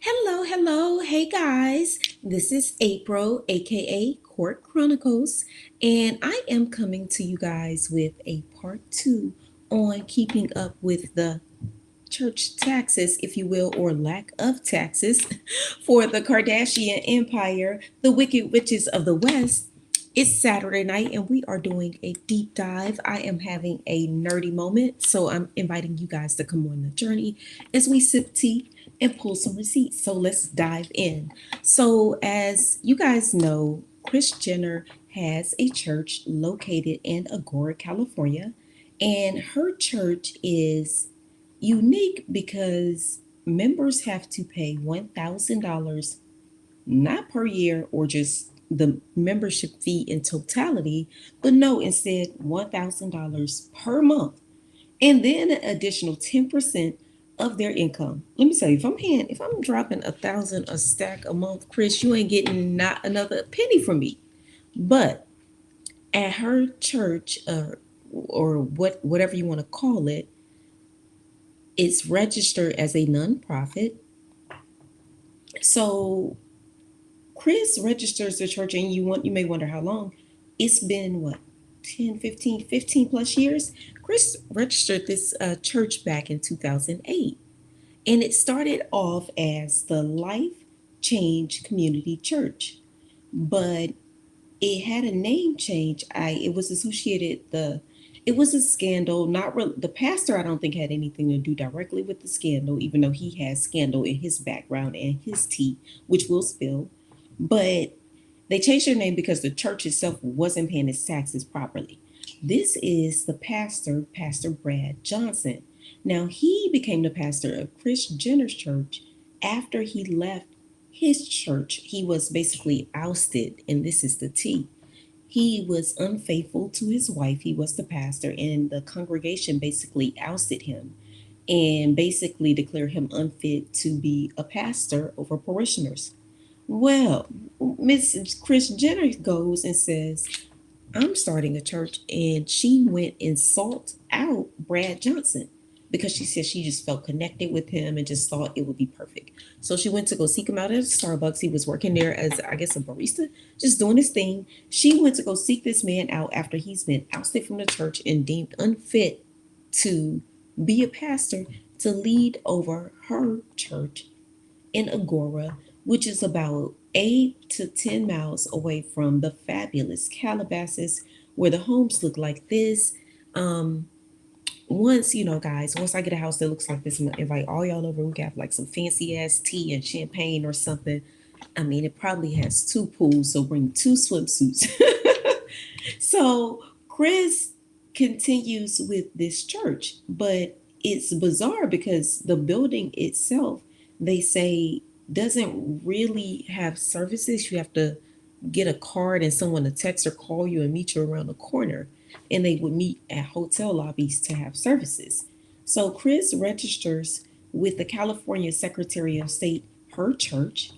Hello, hello. Hey guys. This is April, aka Kourt Chronicles, and I am coming to you guys with a part 2 on keeping up with the church taxes, if you will, or lack of taxes for the Kardashian empire, the Wicked Witches of the West. It's Saturday night and we are doing a deep dive. I am having a nerdy moment, so I'm inviting you guys to come on the journey as we sip tea and pull some receipts. So let's dive in. So, as you guys know, Kris Jenner has a church located in Agora, California, and her church is unique because members have to pay $1,000 not per year or just the membership fee in totality, but no, instead $1,000 per month, and then an additional 10% of their income. Let me tell you, if I'm dropping 1,000 a stack a month, Kris, you ain't getting not another penny from me. But at her church, or whatever you want to call it, it's registered as a nonprofit. So Kris registers the church, and you may wonder how long. It's been what, 10, 15 plus years. Kris registered this church back in 2008, and it started off as the Life Change Community Church, but it had a name change. It was associated the it was a scandal. Not real. The pastor, I don't think, had anything to do directly with the scandal, even though he has scandal in his background and his tea, which we'll spill. But they changed their name because the church itself wasn't paying its taxes properly. This is the pastor, Pastor Brad Johnson. Now, he became the pastor of Kris Jenner's church after he left his church. He was basically ousted, and this is the T. He was unfaithful to his wife. He was the pastor, and the congregation basically ousted him and basically declared him unfit to be a pastor over parishioners. Well, Miss Kris Jenner goes and says, I'm starting a church, and she went and sought out Brad Johnson because she said she just felt connected with him and just thought it would be perfect. So she went to go seek him out at Starbucks. He was working there as, I guess, a barista, just doing his thing. She went to go seek this man out after he's been ousted from the church and deemed unfit to be a pastor to lead over her church in Agora, which is about 8 to 10 miles away from the fabulous Calabasas, where the homes look like this. Um, once I get a house that looks like this, I'm gonna invite all y'all over. We can have like some fancy ass tea and champagne or something. I mean, it probably has 2 pools, so bring 2 swimsuits. So Kris continues with this church, but it's bizarre because the building itself, they say, doesn't really have services. You have to get a card and someone to text or call you and meet you around the corner. And they would meet at hotel lobbies to have services. So Kris registers with the California Secretary of State, her church,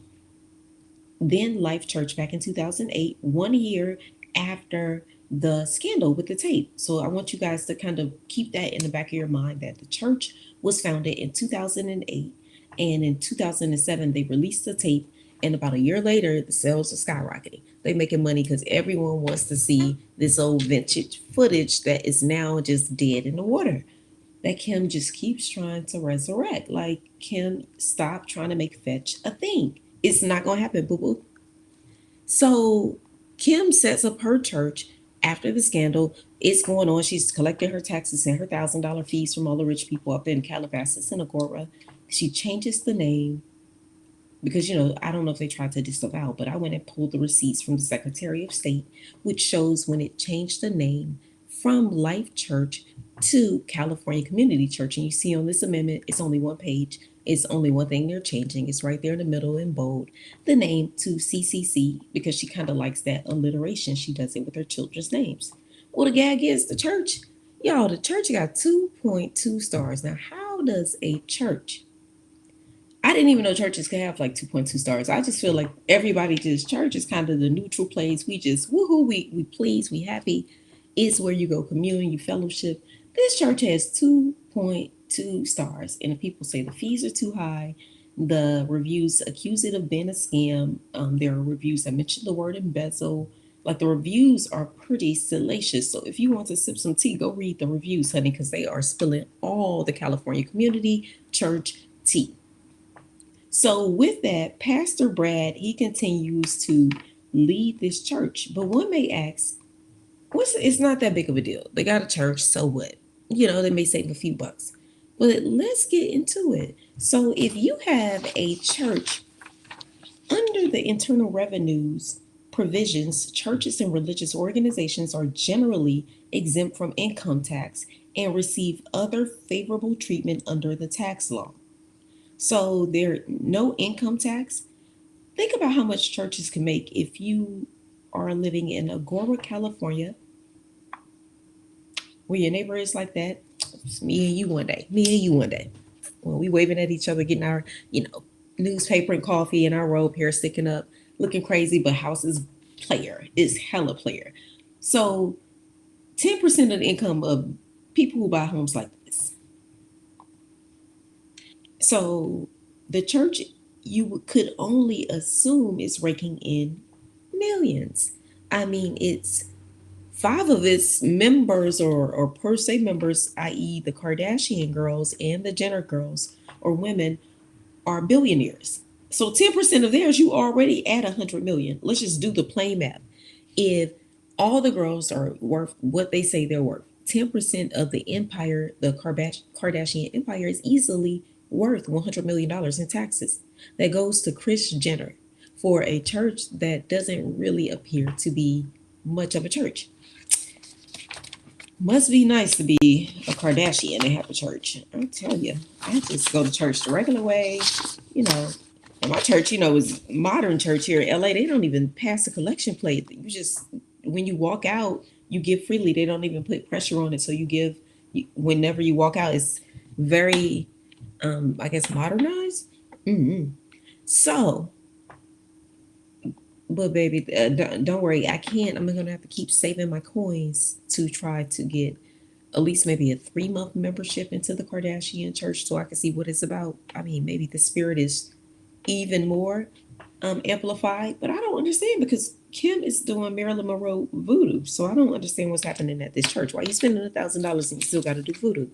then Life Church back in 2008, 1 year after the scandal with the tape. So I want you guys to kind of keep that in the back of your mind that the church was founded in 2008, and in 2007 they released the tape, and about a year later the sales are skyrocketing. They making money because everyone wants to see this old vintage footage that is now just dead in the water, that Kim just keeps trying to resurrect. Like, Kim, stop trying to make fetch a thing. It's not gonna happen, boo boo. So Kim sets up her church after the scandal. It's going on. She's collecting her taxes and her $1,000 fees from all the rich people up in Calabasas and Agora. She changes the name because, I don't know if they tried to disavow, but I went and pulled the receipts from the Secretary of State, which shows when it changed the name from Life Church to California Community Church. And you see on this amendment, it's only one page. It's only one thing they're changing. It's right there in the middle in bold, the name to CCC, because she kind of likes that alliteration. She does it with her children's names. Well, the gag is the church got 2.2 stars. Now, how does a church? I didn't even know churches could have like 2.2 stars. I just feel like everybody just church is kind of the neutral place. We just woohoo, we please, we happy. It's where you go commune, you fellowship. This church has 2.2 stars, and the people say the fees are too high. The reviews accuse it of being a scam. There are reviews that mention the word embezzle. Like the reviews are pretty salacious. So if you want to sip some tea, go read the reviews, honey, because they are spilling all the California community church tea. So with that, Pastor Brad, he continues to lead this church. But one may ask, it's not that big of a deal. They got a church, so what? They may save a few bucks. But let's get into it. So if you have a church under the Internal Revenues provisions, churches and religious organizations are generally exempt from income tax and receive other favorable treatment under the tax law. So there no income tax. Think about how much churches can make if you are living in Agora, California, where your neighbor is like that. It's me and you one day. Me and you one day. When we waving at each other, getting our, newspaper and coffee and our robe hair sticking up, looking crazy, but house is player. Is hella player. So 10% of the income of people who buy homes like this. So the church, you could only assume is raking in millions. I mean, it's five of its members or per se members, i.e., the Kardashian girls and the Jenner girls or women, are billionaires. So 10% of theirs, you already add 100 million. Let's just do the plain math. If all the girls are worth what they say they're worth, 10% of the empire, the Kardashian empire, is easily worth $100 million in taxes. That goes to Kris Jenner for a church that doesn't really appear to be much of a church. Must be nice to be a Kardashian and have a church. I tell you, I just go to church the regular way, you know. And my church, is modern church here in LA. They don't even pass a collection plate. You just, when you walk out, you give freely. They don't even put pressure on it. So you give whenever you walk out. It's very, I guess, modernized. Mm-hmm. So, but baby, don't worry. I can't. I'm gonna have to keep saving my coins to try to get at least maybe a 3-month membership into the Kardashian church so I can see what it's about. I mean, maybe the spirit is even more amplified, but I don't understand because Kim is doing Marilyn Monroe voodoo, so I don't understand what's happening at this church. Why you spending $1,000 and you still got to do voodoo?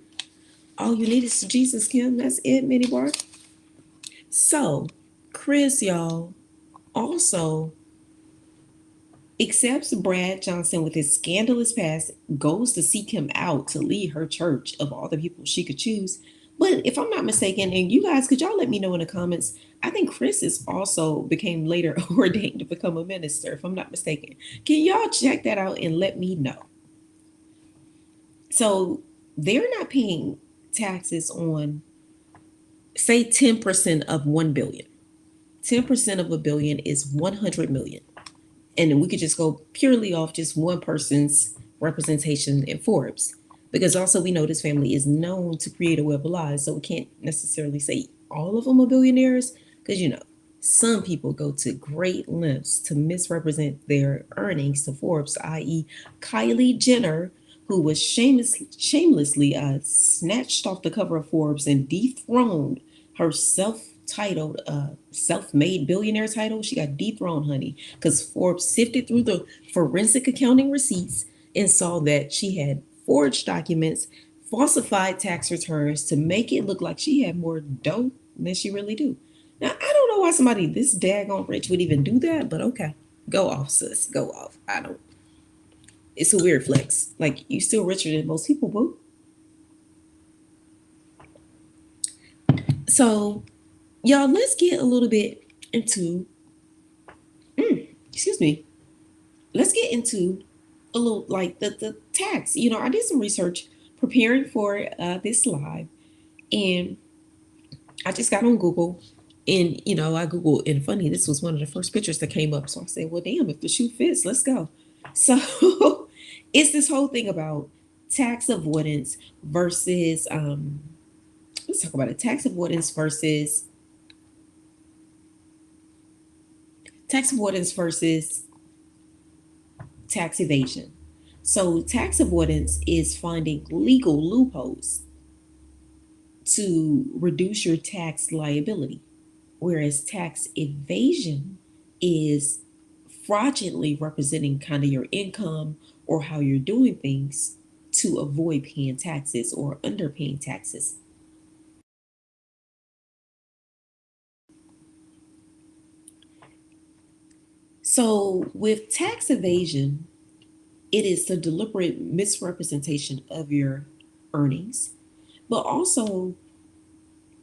All you need is Jesus, Kim. That's it, mini bar. So, Kris, y'all, also accepts Brad Johnson with his scandalous past, goes to seek him out to lead her church of all the people she could choose. But if I'm not mistaken, and you guys, could y'all let me know in the comments? I think Kris is also became later ordained to become a minister, if I'm not mistaken. Can y'all check that out and let me know? So they're not paying taxes on, say, 10% of 1 billion. 10% of a billion is 100 million. And then we could just go purely off just one person's representation in Forbes. Because also we know this family is known to create a web of lies, so we can't necessarily say all of them are billionaires, because some people go to great lengths to misrepresent their earnings to Forbes, i.e., Kylie Jenner, who was shamelessly snatched off the cover of Forbes and dethroned her self-titled, self-made billionaire title. She got dethroned, honey, because Forbes sifted through the forensic accounting receipts and saw that she had forged documents, falsified tax returns to make it look like she had more dough than she really do. Now, I don't know why somebody this daggone rich would even do that, but okay. Go off, sis. Go off. I don't. It's a weird flex. Like, you still richer than most people, boo. So, y'all, let's get a little bit into, excuse me, let's get into a little, like, the tax. I did some research preparing for this live, and I just got on Google, and, I Googled, and funny, this was one of the first pictures that came up. So I said, well, damn, if the shoe fits, let's go. So it's this whole thing about tax avoidance versus, let's talk about it, tax avoidance versus Tax avoidance versus tax evasion. So, tax avoidance is finding legal loopholes to reduce your tax liability, whereas tax evasion is fraudulently representing kind of your income or how you're doing things to avoid paying taxes or underpaying taxes. So, with tax evasion, it is the deliberate misrepresentation of your earnings. But also,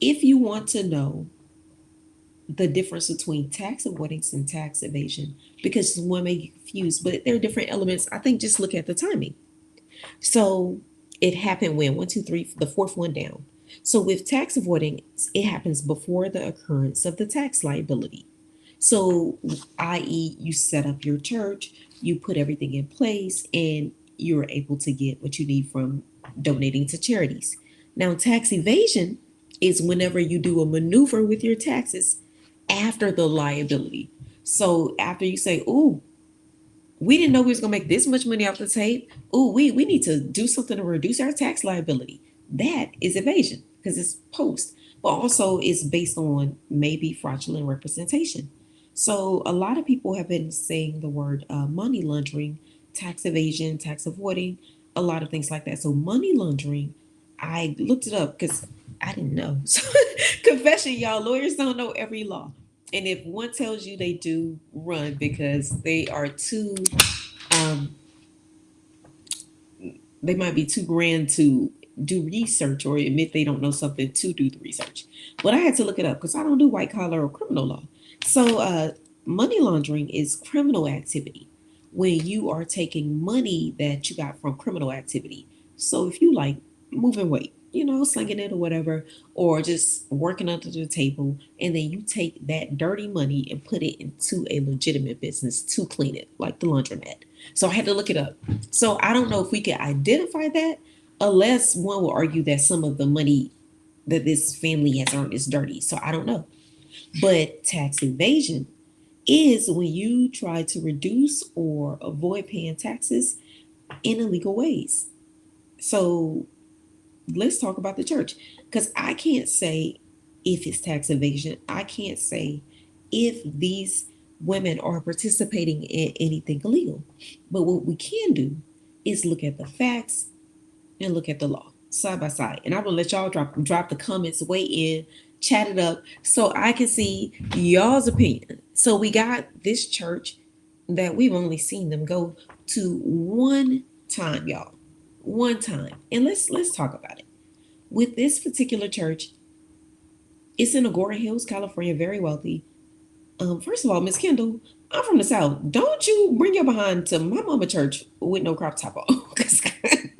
if you want to know the difference between tax avoidance and tax evasion, because one may get confused, but there are different elements, I think just look at the timing. So, it happened when one, two, three, the fourth one down. So, with tax avoidance, it happens before the occurrence of the tax liability. So, i.e., you set up your church, you put everything in place, and you're able to get what you need from donating to charities. Now, tax evasion is whenever you do a maneuver with your taxes after the liability. So, after you say, "Ooh, we didn't know we was gonna make this much money off the tape. Ooh, we need to do something to reduce our tax liability." That is evasion because it's post, but also it's based on maybe fraudulent representation. So a lot of people have been saying the word money laundering, tax evasion, tax avoiding, a lot of things like that. So money laundering, I looked it up because I didn't know. So confession, y'all, lawyers don't know every law. And if one tells you they do, run because they are too um, they might be too grand to do research or admit they don't know something to do the research. But I had to look it up because I don't do white collar or criminal law. So, money laundering is criminal activity when you are taking money that you got from criminal activity. So, if you like moving weight, slinging it or whatever, or just working under the table, and then you take that dirty money and put it into a legitimate business to clean it, like the laundromat. So I had to look it up. So I don't know if we can identify that, unless one will argue that some of the money that this family has earned is dirty. So I don't know. But tax evasion is when you try to reduce or avoid paying taxes in illegal ways. So let's talk about the church, because I can't say if it's tax evasion. I can't say if these women are participating in anything illegal. But what we can do is look at the facts and look at the law side by side. And I'm gonna let y'all drop the comments, weigh in, chat it up, so I can see y'all's opinion. So we got this church that we've only seen them go to one time, y'all. One time. And let's talk about it. With this particular church, it's in Agora Hills, California, very wealthy. First of all, Miss Kendall, I'm from the South. Don't you bring your behind to my mama church with no crop top on. 'Cause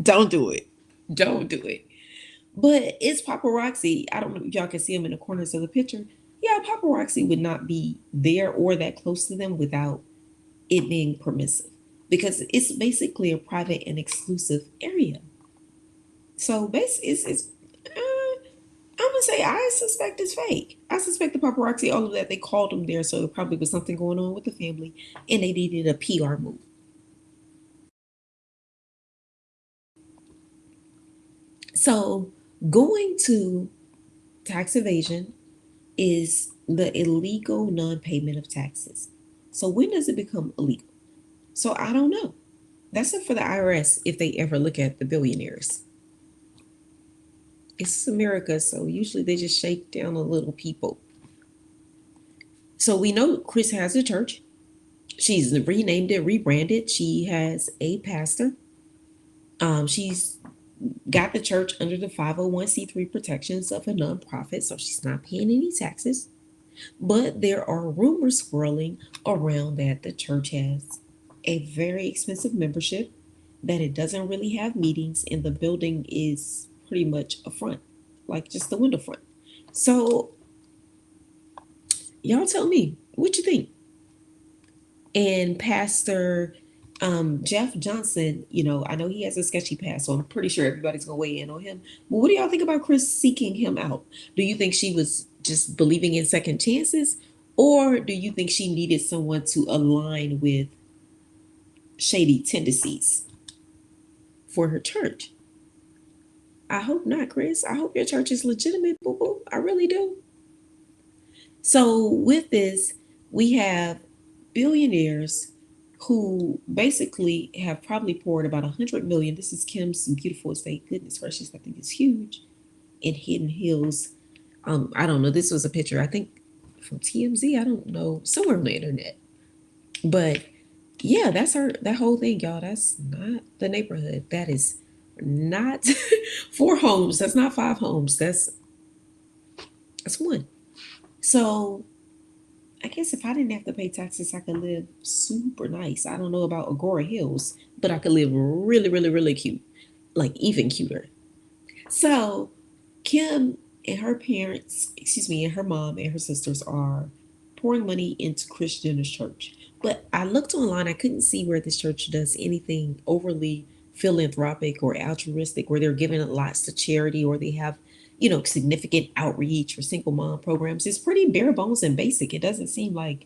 don't do it. Don't do it. But it's paparazzi. I don't know if y'all can see them in the corners of the picture. Yeah, paparazzi would not be there or that close to them without it being permissive, because it's basically a private and exclusive area. So it's I'm gonna say I suspect it's fake. I suspect the paparazzi, all of that, they called them there, so it probably was something going on with the family, and they needed a PR move. So going to tax evasion is the illegal non-payment of taxes. So when does it become illegal? So I don't know. That's it for the IRS if they ever look at the billionaires. It's America, so usually they just shake down the little people. So we know KRIS has a church. She's renamed it, rebranded. She has a pastor. She's got the church under the 501c3 protections of a nonprofit, so she's not paying any taxes. But there are rumors swirling around that the church has a very expensive membership, that it doesn't really have meetings, and the building is pretty much a front, like just the window front. So y'all tell me what you think. And Pastor Jeff Johnson, I know he has a sketchy past, so I'm pretty sure everybody's gonna weigh in on him. But what do y'all think about KRIS seeking him out? Do you think she was just believing in second chances, Or do you think she needed someone to align with shady tendencies for her church? I hope not, Chris. I hope your church is legitimate, boo boo. I really do. So, with this, we have billionaires who basically have probably poured about 100 million. This is Kim's beautiful estate. Goodness gracious, I think it's huge in Hidden Hills. I don't know. This was a picture, I think, from TMZ. I don't know, somewhere on the internet. But yeah, that's her. That whole thing, y'all. That's not the neighborhood. That is not 4 homes. That's not 5 homes. That's one. So I guess if I didn't have to pay taxes, I could live super nice. I don't know about Agora Hills, but I could live really, really, really cute, like even cuter. So Kim and her parents, excuse me, and her mom and her sisters are pouring money into KRIS Jenner's church. But I looked online, I couldn't see where this church does anything overly philanthropic or altruistic, where they're giving lots to charity or they have, significant outreach or single mom programs. It's pretty bare bones and basic. It doesn't seem like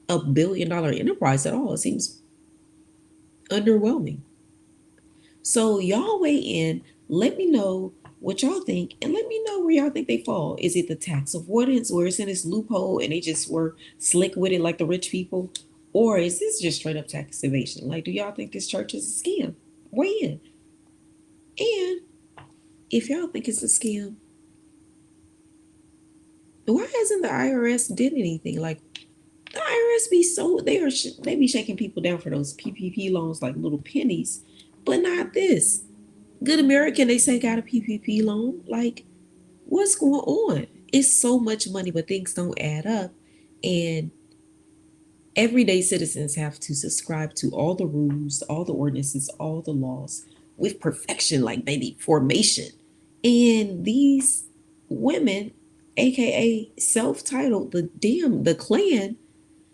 a $1 billion enterprise at all. It seems underwhelming. So y'all weigh in. Let me know what y'all think, and let me know where y'all think they fall. Is it the tax avoidance, where it's in this loophole and they just were slick with it like the rich people, or is this just straight up tax evasion? Like, do y'all think this church is a scam? Weigh in. And if y'all think it's a scam, why hasn't the IRS did anything? Like, the IRS be so they be shaking people down for those PPP loans like little pennies, but not this. Good American, they say, got a PPP loan. Like, what's going on? It's so much money, but things don't add up. And everyday citizens have to subscribe to all the rules, all the ordinances, all the laws with perfection, like maybe formation. And these women, aka self-titled, the clan,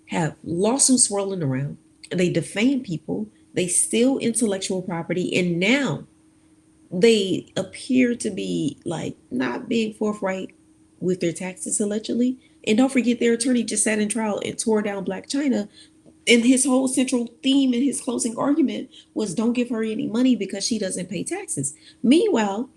have lawsuits rolling around. They defame people, they steal intellectual property, and now they appear to be like not being forthright with their taxes allegedly. And don't forget, their attorney just sat in trial and tore down Black China. And his whole central theme in his closing argument was don't give her any money because she doesn't pay taxes. Meanwhile,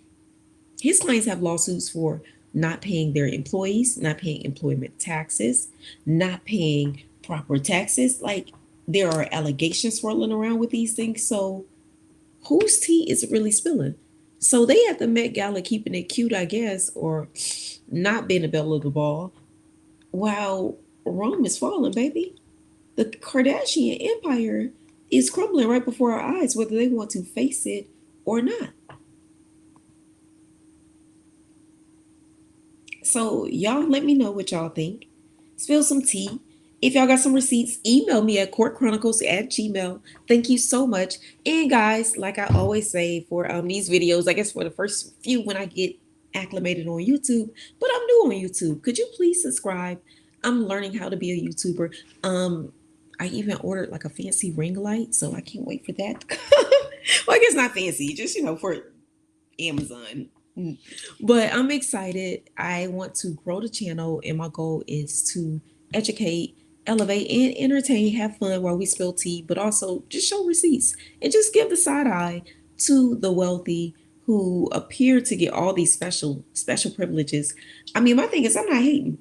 his clients have lawsuits for not paying their employees, not paying employment taxes, not paying proper taxes. Like, there are allegations swirling around with these things. So whose tea is it really spilling? So they at the Met Gala keeping it cute, I guess, or not being a belle of the ball, while Rome is falling, baby. The Kardashian empire is crumbling right before our eyes, whether they want to face it or not. So y'all let me know what y'all think. Spill some tea. If y'all got some receipts, email me at courtchronicles@gmail. Thank you so much. And guys, like I always say for these videos, I guess for the first few when I get acclimated on YouTube, but I'm new on YouTube. Could you please subscribe? I'm learning how to be a YouTuber. Um, I even ordered like a fancy ring light, so I can't wait for that. Well, I guess not fancy, just for Amazon. But I'm excited. I want to grow the channel, and my goal is to educate, elevate, and entertain, have fun while we spill tea, but also just show receipts and just give the side eye to the wealthy who appear to get all these special privileges. I mean, my thing is, I'm not hating.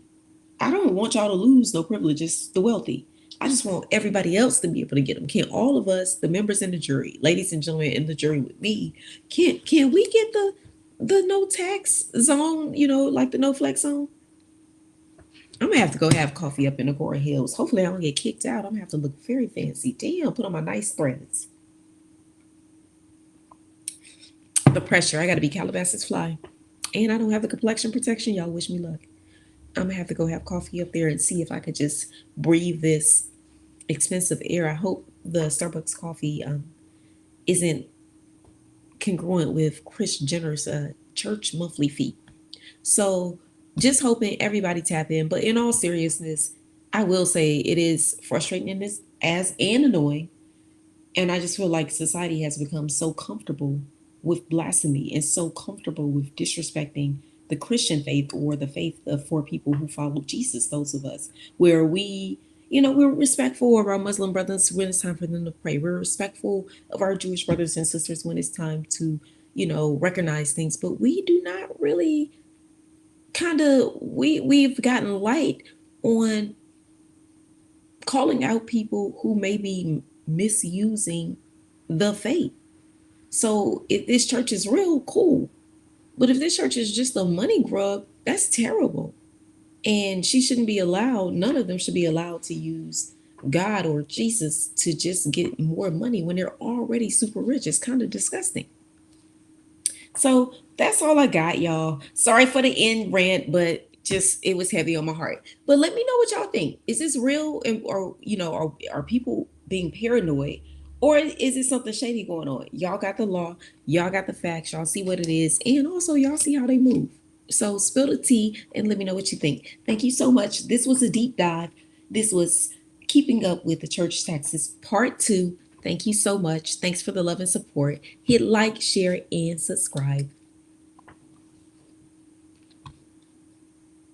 I don't want y'all to lose no privileges, the wealthy. I just want everybody else to be able to get them. Can all of us, the members in the jury, ladies and gentlemen in the jury with me, can we get the no tax zone, like the no flex zone? I'm gonna have to go have coffee up in Agora Hills. Hopefully I don't get kicked out. I'm gonna have to look very fancy. Damn, put on my nice threads. The pressure. I gotta be Calabasas fly. And I don't have the complexion protection. Y'all wish me luck. I'm gonna have to go have coffee up there and see if I could just breathe this expensive air. I hope the Starbucks coffee isn't congruent with KRIS Jenner's church monthly fee. So just hoping everybody tap in. But in all seriousness, I will say it is frustrating in this as and annoying. And I just feel like society has become so comfortable with blasphemy and so comfortable with disrespecting the Christian faith or the faith of for people who follow Jesus, those of us, where we, we're respectful of our Muslim brothers when it's time for them to pray. We're respectful of our Jewish brothers and sisters when it's time to, recognize things. But we do not really we've gotten light on calling out people who may be misusing the faith. So if this church is real, cool. But if this church is just a money grub, that's terrible. And she shouldn't be allowed, none of them should be allowed to use God or Jesus to just get more money when they're already super rich. It's kind of disgusting. So that's all I got, y'all. Sorry for the end rant, but just it was heavy on my heart. But let me know what y'all think. Is this real, or are people being paranoid, or is it something shady going on? Y'all got the law, y'all got the facts, y'all see what it is, and also y'all see how they move. So spill the tea and let me know what you think. Thank you so much. This was a deep dive. This was Keeping Up with the Church Taxes Part 2. Thank you so much. Thanks for the love and support. Hit like, share, and subscribe.